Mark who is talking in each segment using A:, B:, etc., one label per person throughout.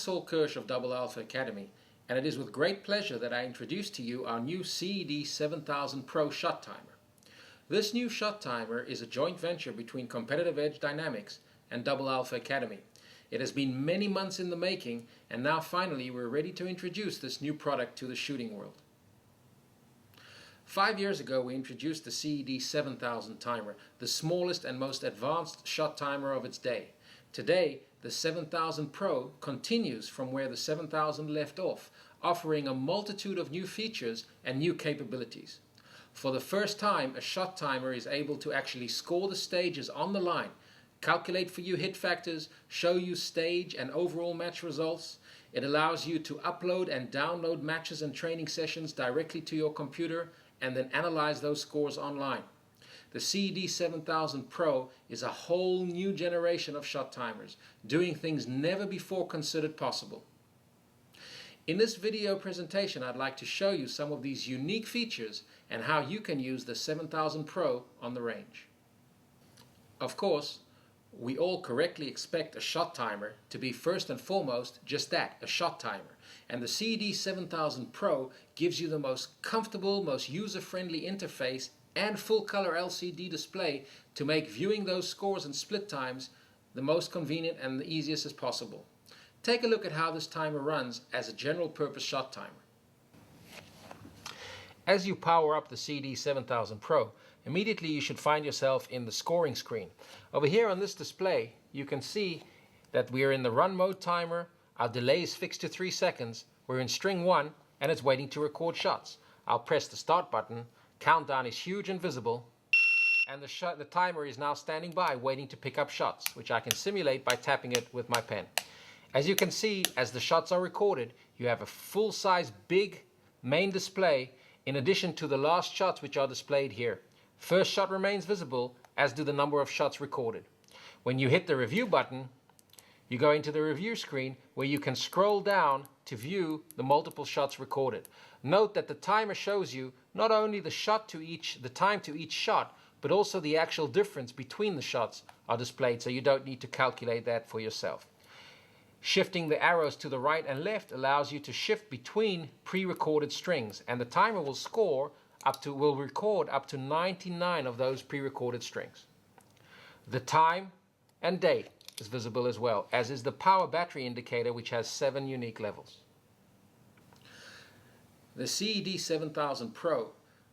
A: Saul Kirsch of Double Alpha Academy, and it is with great pleasure that I introduce to you our new CED7000 Pro shot timer. This new shot timer is a joint venture between Competitive Edge Dynamics and Double Alpha Academy. It has been many months in the making, and now finally we're ready to introduce this new product to the shooting world. 5 years ago we introduced the CED7000 timer, the smallest and most advanced shot timer of its day. Today, the 7000 Pro continues from where the 7000 left off, offering a multitude of new features and new capabilities. For the first time, a shot timer is able to actually score the stages on the line, calculate for you hit factors, show you stage and overall match results. It allows you to upload and download matches and training sessions directly to your computer and then analyze those scores online. The CED7000 Pro is a whole new generation of shot timers, doing things never before considered possible. In this video presentation, I'd like to show you some of these unique features and how you can use the 7000 Pro on the range. Of course, we all correctly expect a shot timer to be first and foremost just that, a shot timer. And the CED7000 Pro gives you the most comfortable, most user-friendly interface and full-color LCD display to make viewing those scores and split times the most convenient and the easiest as possible. Take a look at how this timer runs as a general-purpose shot timer. As you power up the CED7000 Pro, immediately you should find yourself in the scoring screen. Over here on this display, you can see that we are in the run mode timer, our delay is fixed to 3 seconds, we're in string 1, and it's waiting to record shots. I'll press the start button, countdown is huge and visible, and the timer is now standing by waiting to pick up shots, which I can simulate by tapping it with my pen. As you can see, as the shots are recorded, you have a full-size big main display in addition to the last shots which are displayed here. First shot remains visible, as do the number of shots recorded. When you hit the review button, you go into the review screen where you can scroll down to view the multiple shots recorded. Note that the timer shows you not only the time to each shot, but also the actual difference between the shots are displayed, so you don't need to calculate that for yourself. Shifting the arrows to the right and left allows you to shift between pre-recorded strings, and the timer will record up to 99 of those pre-recorded strings. The time and date is visible as well, as is the power battery indicator, which has 7 unique levels. The CED7000 Pro,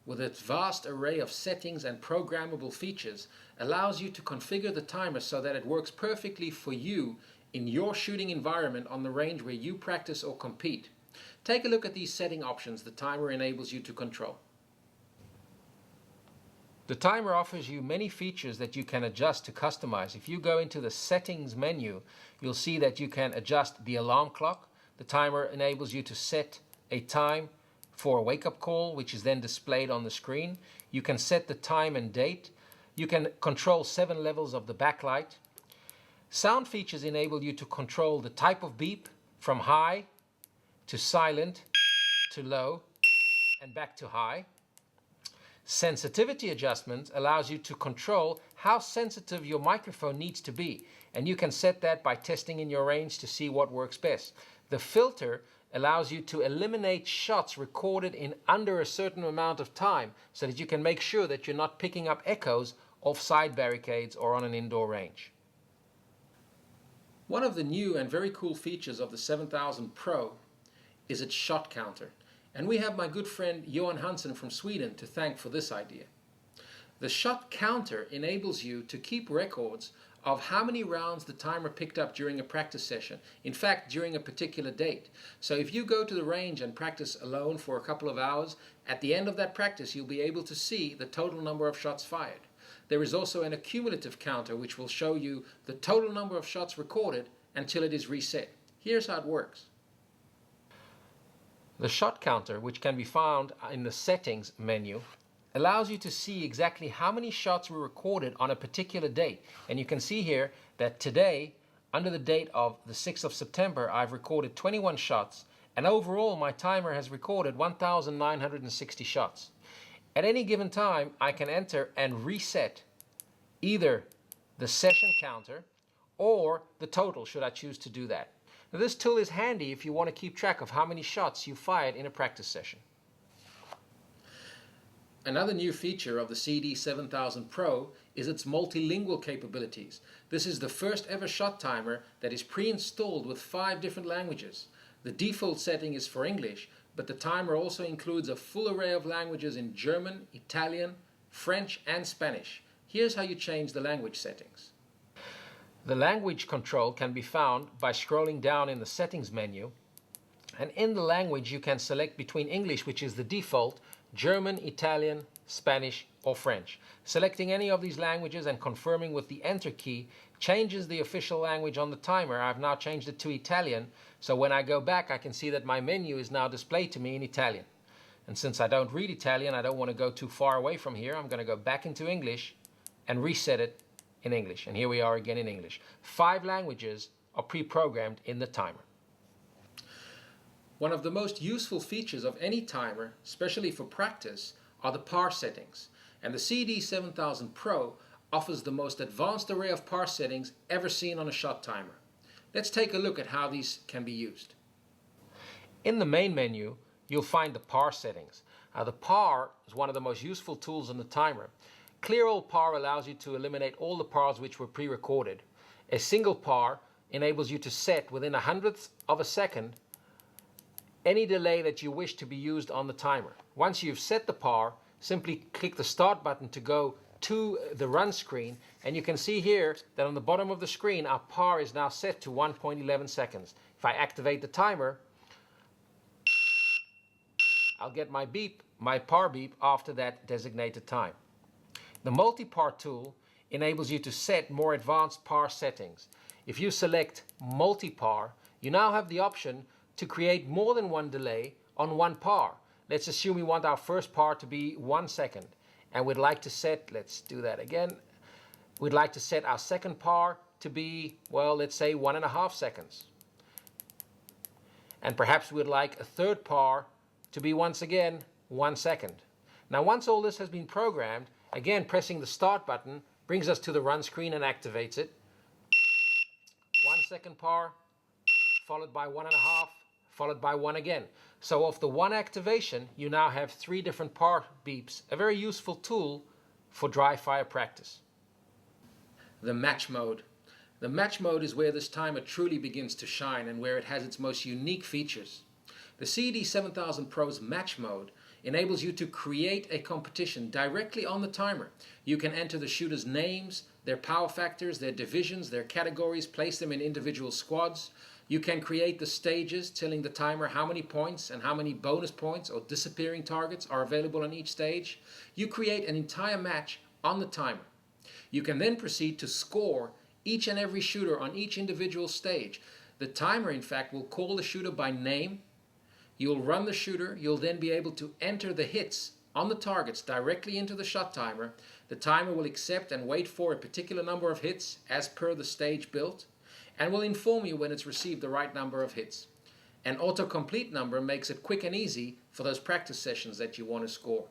A: with its vast array of settings and programmable features, allows you to configure the timer so that it works perfectly for you in your shooting environment on the range where you practice or compete. Take a look at these setting options the timer enables you to control. The timer offers you many features that you can adjust to customize. If you go into the settings menu, you'll see that you can adjust the alarm clock. The timer enables you to set a time for a wake-up call, which is then displayed on the screen. You can set the time and date. You can control 7 levels of the backlight. Sound features enable you to control the type of beep from high to silent to low and back to high. Sensitivity adjustment allows you to control how sensitive your microphone needs to be, and you can set that by testing in your range to see what works best. The filter allows you to eliminate shots recorded in under a certain amount of time so that you can make sure that you're not picking up echoes off side barricades or on an indoor range. One of the new and very cool features of the 7000 Pro is its shot counter. And we have my good friend Johan Hansen from Sweden to thank for this idea. The shot counter enables you to keep records of how many rounds the timer picked up during a practice session, in fact during a particular date. So if you go to the range and practice alone for a couple of hours, at the end of that practice you'll be able to see the total number of shots fired. There is also an accumulative counter which will show you the total number of shots recorded until it is reset. Here's how it works. The shot counter, which can be found in the settings menu, allows you to see exactly how many shots were recorded on a particular date. And you can see here that today, under the date of the 6th of September, I've recorded 21 shots, and overall my timer has recorded 1,960 shots. At any given time, I can enter and reset either the session counter or the total, should I choose to do that. Now, this tool is handy if you want to keep track of how many shots you fired in a practice session. Another new feature of the CED7000 Pro is its multilingual capabilities. This is the first ever shot timer that is pre-installed with 5 different languages. The default setting is for English, but the timer also includes a full array of languages in German, Italian, French and Spanish. Here's how you change the language settings. The language control can be found by scrolling down in the settings menu, and in the language you can select between English, which is the default, German, Italian, Spanish or French. Selecting any of these languages and confirming with the enter key changes the official language on the timer. I've now changed it to Italian, so when I go back I can see that my menu is now displayed to me in Italian. And since I don't read Italian, I don't want to go too far away from here, I'm going to go back into English and reset it in English. And here we are again in English. 5 languages are pre-programmed in the timer. One of the most useful features of any timer, especially for practice, are the par settings. And the CED7000 Pro offers the most advanced array of par settings ever seen on a shot timer. Let's take a look at how these can be used. In the main menu, you'll find the par settings. Now, the par is one of the most useful tools in the timer. Clear all par allows you to eliminate all the pars which were pre-recorded. A single par enables you to set within 100th of a second any delay that you wish to be used on the timer. Once you've set the par, simply click the start button to go to the run screen, and you can see here that on the bottom of the screen our par is now set to 1.11 seconds. If I activate the timer, I'll get my beep, my par beep after that designated time. The multi-par tool enables you to set more advanced par settings. If you select multi-par, you now have the option to create more than one delay on one par. Let's assume we want our first par to be 1 second, and we'd like to set, let's do that again, we'd like to set our second par to be, well, let's say 1.5 seconds. And perhaps we'd like a third par to be once again 1 second. Now, once all this has been programmed, again pressing the start button brings us to the run screen and activates it. 1 second par, followed by 1.5, followed by 1 again. So off the 1 activation, you now have 3 different par beeps, a very useful tool for dry fire practice. The match mode. The match mode is where this timer truly begins to shine and where it has its most unique features. The CED7000 Pro's match mode enables you to create a competition directly on the timer. You can enter the shooters' names, their power factors, their divisions, their categories, place them in individual squads. You can create the stages, telling the timer how many points and how many bonus points or disappearing targets are available on each stage. You create an entire match on the timer. You can then proceed to score each and every shooter on each individual stage. The timer, in fact, will call the shooter by name. You'll run the shooter. You'll then be able to enter the hits on the targets directly into the shot timer. The timer will accept and wait for a particular number of hits as per the stage built, and will inform you when it's received the right number of hits. An autocomplete number makes it quick and easy for those practice sessions that you want to score.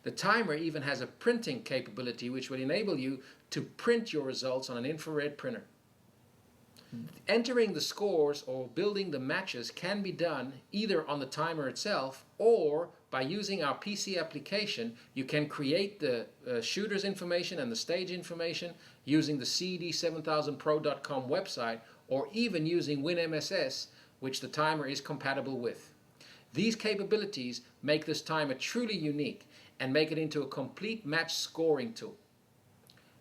A: The timer even has a printing capability which will enable you to print your results on an infrared printer. Entering the scores or building the matches can be done either on the timer itself, or by using our PC application. You can create the shooter's information and the stage information using the CED7000Pro.com website, or even using WinMSS, which the timer is compatible with. These capabilities make this timer truly unique and make it into a complete match scoring tool.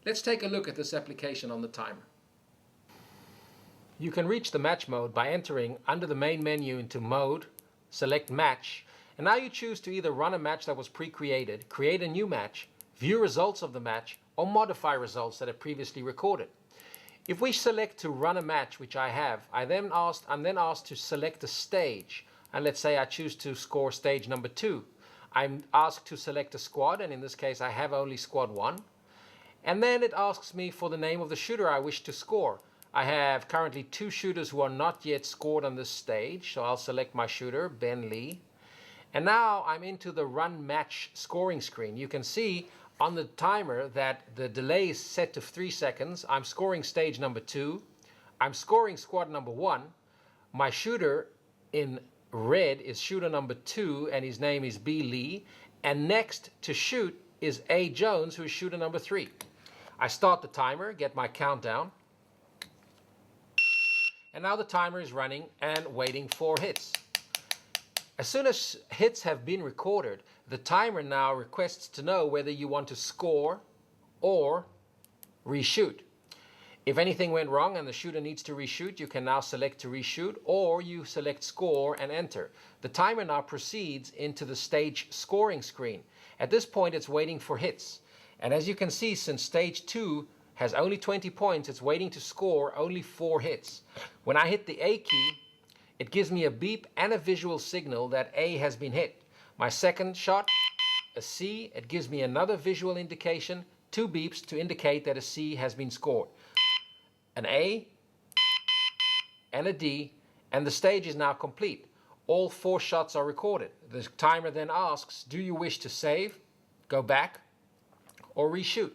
A: Let's take a look at this application on the timer. You can reach the match mode by entering under the main menu into Mode, select Match, and now you choose to either run a match that was pre-created, create a new match, view results of the match, or modify results that are previously recorded. If we select to run a match, which I have, I'm then asked to select a stage, and let's say I choose to score stage number 2. I'm asked to select a squad, and in this case I have only squad 1, and then it asks me for the name of the shooter I wish to score. I have currently 2 shooters who are not yet scored on this stage, so I'll select my shooter, Ben Lee. And now I'm into the run match scoring screen. You can see on the timer that the delay is set to 3 seconds. I'm scoring stage number 2. I'm scoring squad number 1. my shooter in red is shooter number 2, and his name is B. Lee, and next to shoot is A. Jones, who is shooter number 3. I start the timer, get my countdown, and now the timer is running and waiting for hits. As soon as hits have been recorded, the timer now requests to know whether you want to score or reshoot. If anything went wrong and the shooter needs to reshoot, you can now select to reshoot, or you select score and enter. The timer now proceeds into the stage scoring screen. At this point, it's waiting for hits. And as you can see, since stage 2 has only 20 points, it's waiting to score only 4 hits. When I hit the A key, it gives me a beep and a visual signal that A has been hit. My second shot, a C, it gives me another visual indication, 2 beeps to indicate that a C has been scored. An A and a D, and the stage is now complete. All 4 shots are recorded. The timer then asks, do you wish to save, go back, or reshoot?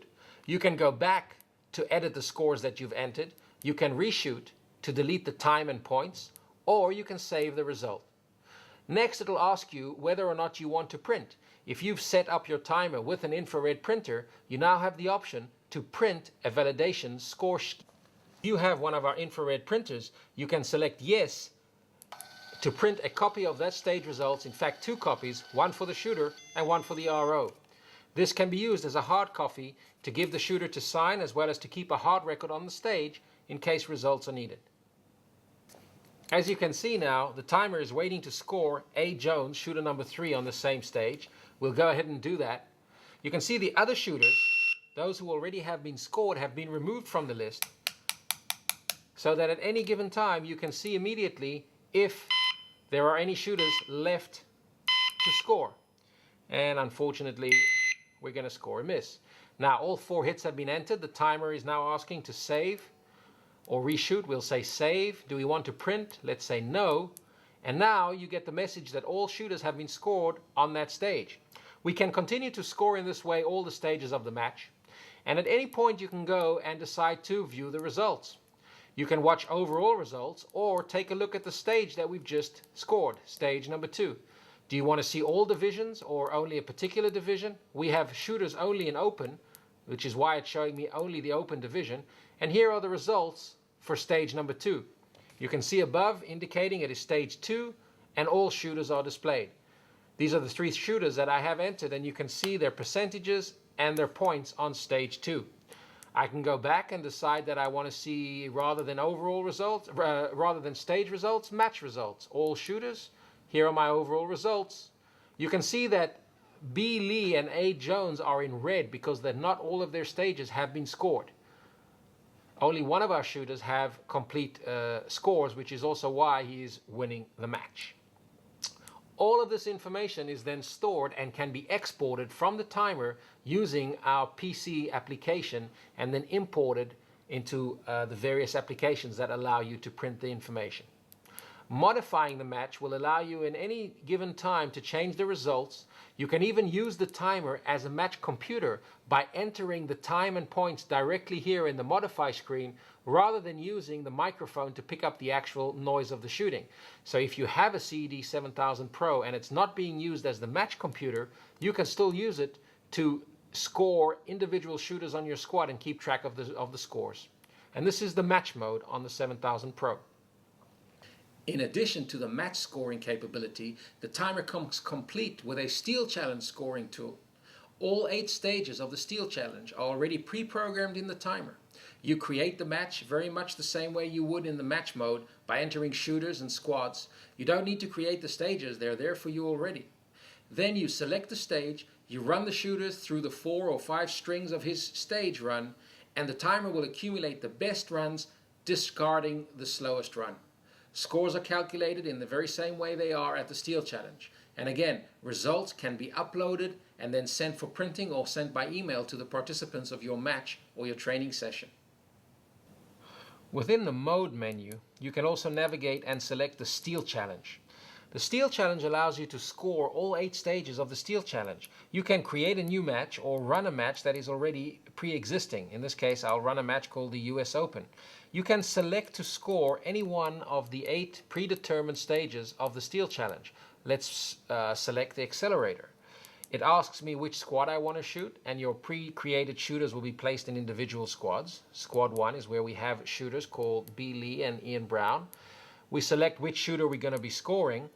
A: You can go back to edit the scores that you've entered. You can reshoot to delete the time and points, or you can save the result. Next, it'll ask you whether or not you want to print. If you've set up your timer with an infrared printer, you now have the option to print a validation score sheet. If you have one of our infrared printers, you can select yes to print a copy of that stage results, in fact 2 copies, one for the shooter and one for the RO. This can be used as a hard copy to give the shooter to sign, as well as to keep a hard record on the stage in case results are needed. As you can see now, the timer is waiting to score A. Jones, shooter number 3, on the same stage. We'll go ahead and do that. You can see the other shooters, those who already have been scored, have been removed from the list, so that at any given time you can see immediately if there are any shooters left to score. And unfortunately, we're going to score a miss. Now all 4 hits have been entered. The timer is now asking to save or reshoot. We'll say save. Do we want to print? Let's say no. And now you get the message that all shooters have been scored on that stage. We can continue to score in this way all the stages of the match. And at any point you can go and decide to view the results. You can watch overall results or take a look at the stage that we've just scored, stage number 2. Do you want to see all divisions or only a particular division? We have shooters only in open, which is why it's showing me only the open division. And here are the results for stage number 2. You can see above indicating it is stage 2 and all shooters are displayed. These are the 3 shooters that I have entered, and you can see their percentages and their points on stage 2. I can go back and decide that I want to see, rather than overall results, rather than stage results, match results. All shooters, here are my overall results. You can see that B. Lee and A. Jones are in red because that not all of their stages have been scored. Only one of our shooters have complete scores, which is also why he is winning the match. All of this information is then stored and can be exported from the timer using our PC application and then imported into the various applications that allow you to print the information. Modifying the match will allow you in any given time to change the results. You can even use the timer as a match computer by entering the time and points directly here in the modify screen, rather than using the microphone to pick up the actual noise of the shooting. So if you have a CED7000 Pro and it's not being used as the match computer, you can still use it to score individual shooters on your squad and keep track of the scores. And this is the match mode on the 7000 Pro. In addition to the match scoring capability, the timer comes complete with a Steel Challenge scoring tool. All 8 stages of the Steel Challenge are already pre-programmed in the timer. You create the match very much the same way you would in the match mode by entering shooters and squads. You don't need to create the stages, they're there for you already. Then you select the stage, you run the shooters through the 4 or 5 strings of his stage run, and the timer will accumulate the best runs, discarding the slowest run. Scores are calculated in the very same way they are at the Steel Challenge. And again, results can be uploaded and then sent for printing or sent by email to the participants of your match or your training session. Within the Mode menu, you can also navigate and select the Steel Challenge. The Steel Challenge allows you to score all 8 stages of the Steel Challenge. You can create a new match or run a match that is already pre-existing. In this case, I'll run a match called the US Open. You can select to score any one of the 8 predetermined stages of the steel challenge. Let's select the accelerator. It asks me which squad I want to shoot, and your pre-created shooters will be placed in individual squads. Squad 1 is where we have shooters called B. Lee and Ian Brown. We select which shooter we're going to be scoring,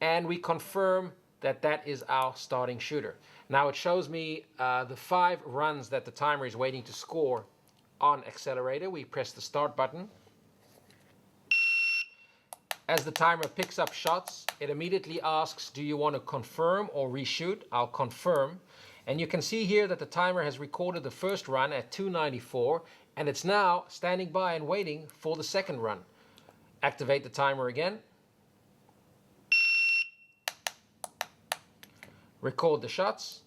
A: and we confirm that that is our starting shooter. Now it shows me the 5 runs that the timer is waiting to score on accelerator. We press the start button. As the timer picks up shots, it immediately asks, do you want to confirm or reshoot? I'll confirm. And you can see here that the timer has recorded the first run at 294, and it's now standing by and waiting for the second run. Activate the timer again. Record the shots.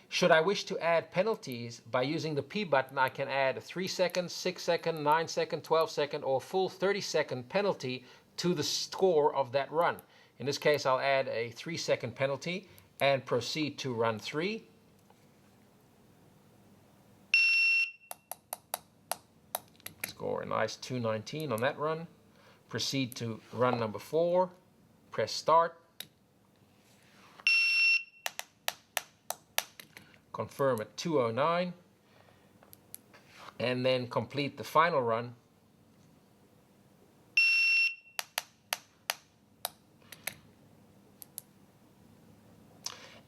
A: Should I wish to add penalties, by using the P button, I can add a 3 second, 6 second, 9 second, 12 second, or full 30-second penalty to the score of that run. In this case, I'll add a 3-second penalty and proceed to run 3. Score a nice 219 on that run. Proceed to run number 4. Press start. Confirm at 209. And then complete the final run.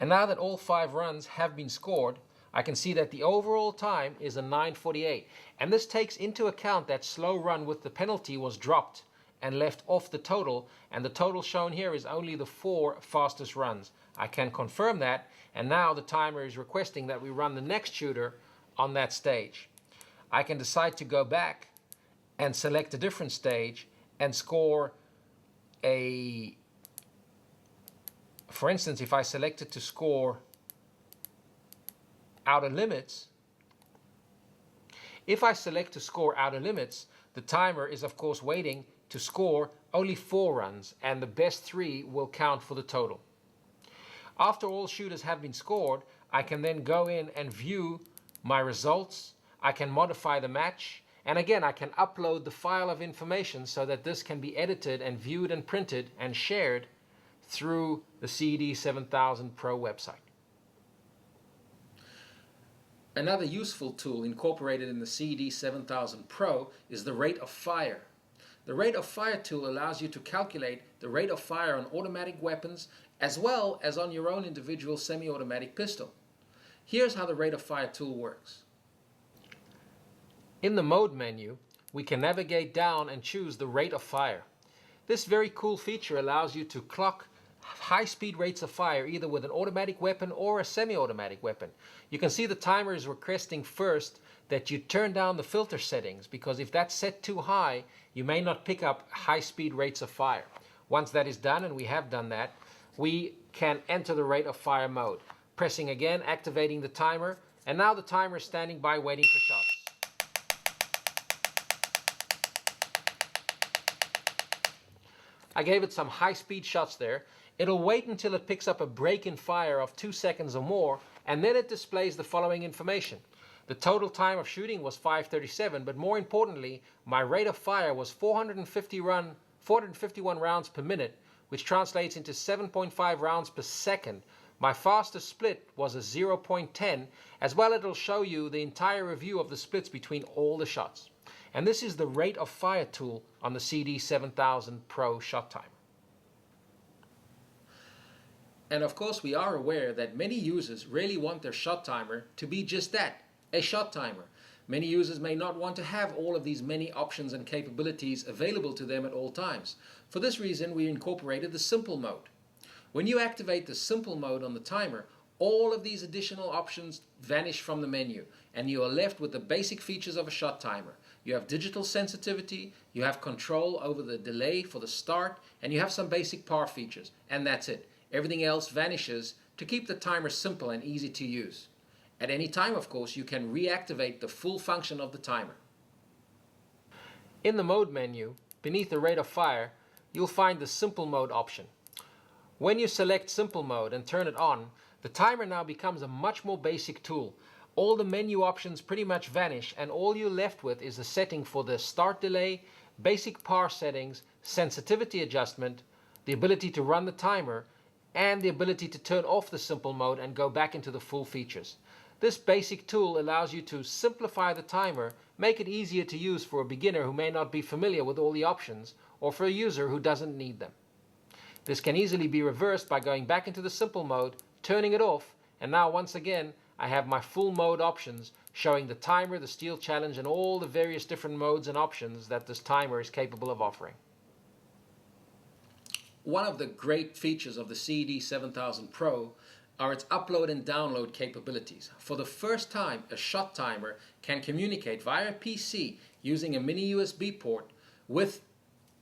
A: And now that all 5 runs have been scored, I can see that the overall time is a 9:48. And this takes into account that slow run with the penalty was dropped and left off the total. And the total shown here is only the 4 fastest runs. I can confirm that. And now the timer is requesting that we run the next shooter on that stage. I can decide to go back and select a different stage and score a... For instance, if I selected to score outer limits, if I select to score outer limits, the timer is of course waiting to score only 4 runs, and the best 3 will count for the total. After all shooters have been scored, I can then go in and view my results. I can modify the match, and again I can upload the file of information so that this can be edited and viewed and printed and shared through the CED7000 Pro website. Another useful tool incorporated in the CED7000 Pro is the rate of fire. The rate of fire tool allows you to calculate the rate of fire on automatic weapons as well as on your own individual semi-automatic pistol. Here's how the rate of fire tool works. In the mode menu, we can navigate down and choose the rate of fire. This very cool feature allows you to clock high-speed rates of fire either with an automatic weapon or a semi-automatic weapon. You can see the timer is requesting first that you turn down the filter settings, because if that's set too high, you may not pick up high-speed rates of fire. Once that is done, and we have done that, we can enter the rate of fire mode. Pressing again, activating the timer, and now the timer is standing by waiting for shots. I gave it some high-speed shots there. It'll wait until it picks up a break in fire of 2 seconds or more, and then it displays the following information. The total time of shooting was 5:37, but more importantly, my rate of fire was 451 rounds per minute, which translates into 7.5 rounds per second. My fastest split was a 0.10. As well, it'll show you the entire review of the splits between all the shots. And this is the rate of fire tool on the CED7000 Pro shot timer. And of course, we are aware that many users really want their shot timer to be just that, a shot timer. Many users may not want to have all of these many options and capabilities available to them at all times. For this reason, we incorporated the simple mode. When you activate the simple mode on the timer, all of these additional options vanish from the menu, and you are left with the basic features of a shot timer. You have digital sensitivity, you have control over the delay for the start, and you have some basic par features, and that's it. Everything else vanishes to keep the timer simple and easy to use. At any time, of course, you can reactivate the full function of the timer. In the mode menu, beneath the rate of fire, you'll find the simple mode option. When you select simple mode and turn it on, the timer now becomes a much more basic tool. all the menu options pretty much vanish, and all you're left with is a setting for the start delay, basic par settings, sensitivity adjustment, the ability to run the timer, and the ability to turn off the simple mode and go back into the full features. This basic tool allows you to simplify the timer, make it easier to use for a beginner who may not be familiar with all the options, or for a user who doesn't need them. This can easily be reversed by going back into the simple mode, turning it off, and now once again I have my full mode options showing the timer, the steel challenge, and all the various different modes and options that this timer is capable of offering. One of the great features of the CED7000 Pro are its upload and download capabilities. For the first time, a shot timer can communicate via PC using a mini USB port with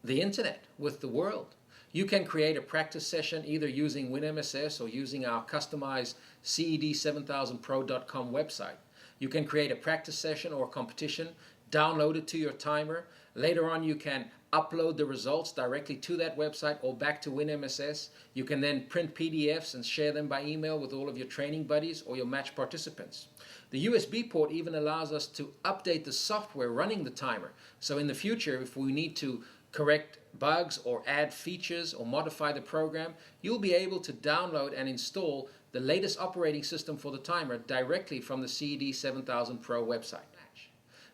A: the internet, with the world. You can create a practice session either using WinMSS or using our customized CED7000Pro.com website. You can create a practice session or a competition, download it to your timer. Later on you can upload the results directly to that website or back to WinMSS. You can then print PDFs and share them by email with all of your training buddies or your match participants. The USB port even allows us to update the software running the timer. So in the future, if we need to correct bugs or add features or modify the program, you'll be able to download and install the latest operating system for the timer directly from the CED7000 Pro website.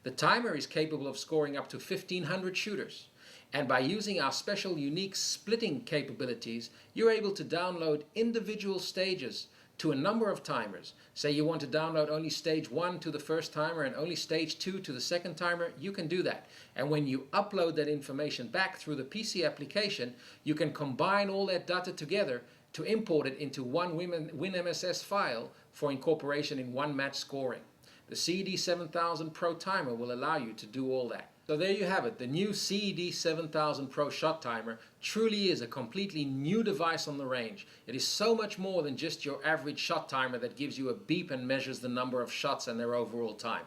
A: The timer is capable of scoring up to 1,500 shooters, and by using our special unique splitting capabilities, you're able to download individual stages to a number of timers. Say you want to download only stage 1 to the first timer and only stage 2 to the second timer, you can do that. And when you upload that information back through the PC application, you can combine all that data together to import it into one WinMSS file for incorporation in one match scoring. The CED7000 Pro timer will allow you to do all that. So there you have it. The new CED7000 Pro shot timer truly is a completely new device on the range. It is so much more than just your average shot timer that gives you a beep and measures the number of shots and their overall time.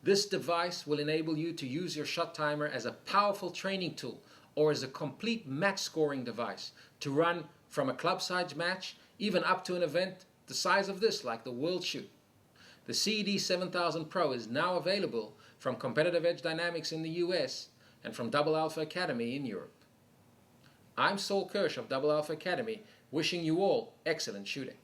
A: This device will enable you to use your shot timer as a powerful training tool or as a complete match scoring device to run from a club-size match even up to an event the size of this, like the World Shoot. The CED7000 Pro is now available from Competitive Edge Dynamics in the US and from Double Alpha Academy in Europe. I'm Saul Kirsch of Double Alpha Academy, wishing you all excellent shooting.